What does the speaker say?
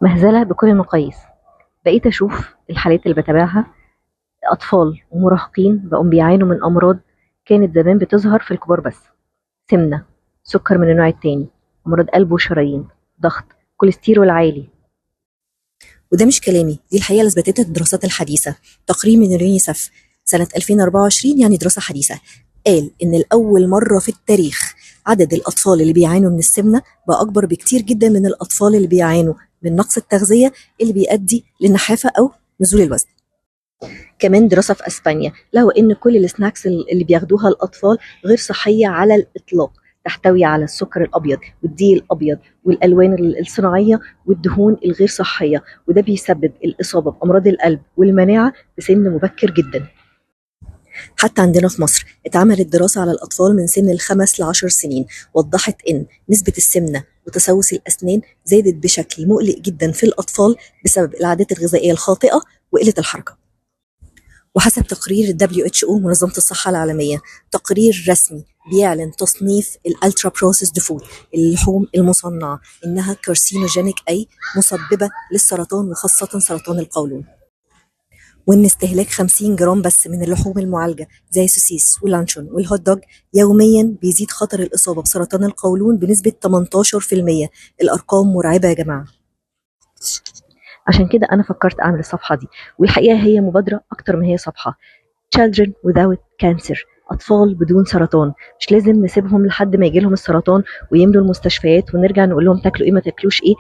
مهزلة بكل المقاييس. بقيت أشوف الحالات اللي بتابعها أطفال ومراهقين بقوا بيعانوا من أمراض كانت زمان بتظهر في الكبار بس: سمنة، سكر من النوع التاني، أمراض قلب وشرايين، ضغط، كوليسترول عالي. وده مش كلامي، دي الحقيقة اللي اثبتتها الدراسات الحديثة. تقرير من اليونيسف سنة 2024، يعني دراسة حديثة، قال إن لأول مرة في التاريخ عدد الأطفال اللي بيعانوا من السمنة بقى أكبر بكتير جدا من الأطفال اللي بيعانوا من نقص التغذية اللي بيؤدي للنحافة أو نزول الوزن. كمان دراسة في أسبانيا لقوا إن كل السناكس اللي بياخدوها الأطفال غير صحية على الإطلاق، تحتوي على السكر الأبيض والدقيق الأبيض والألوان الصناعية والدهون الغير صحية، وده بيسبب الإصابة بأمراض القلب والمناعة في سن مبكر جدا. حتى عندنا في مصر اتعملت دراسة على الأطفال من سن 5 ل10 سنين، وضحت إن نسبة السمنة وتسوس الأسنان زادت بشكل مقلق جدا في الأطفال بسبب العادات الغذائية الخاطئة وقلة الحركة. وحسب تقرير ال WHO منظمة الصحة العالمية، تقرير رسمي بيعلن تصنيف الالترا بروسيسد فود، اللحوم المصنعة، إنها كارسينوجينيك، أي مسببة للسرطان وخاصة سرطان القولون، وإن استهلاك 50 جرام بس من اللحوم المعالجة زي السوسيس واللانشون والهوت دوج يوميا بيزيد خطر الإصابة بسرطان القولون بنسبة 18%. الأرقام مرعبة يا جماعة. عشان كده أنا فكرت أعمل الصفحة دي، والحقيقة هي مبادرة أكتر من هي صفحة. Children without cancer، أطفال بدون سرطان. مش لازم نسيبهم لحد ما يجيلهم السرطان ويملوا المستشفيات ونرجع نقول لهم تاكلوا إيه ما تاكلوش إيه.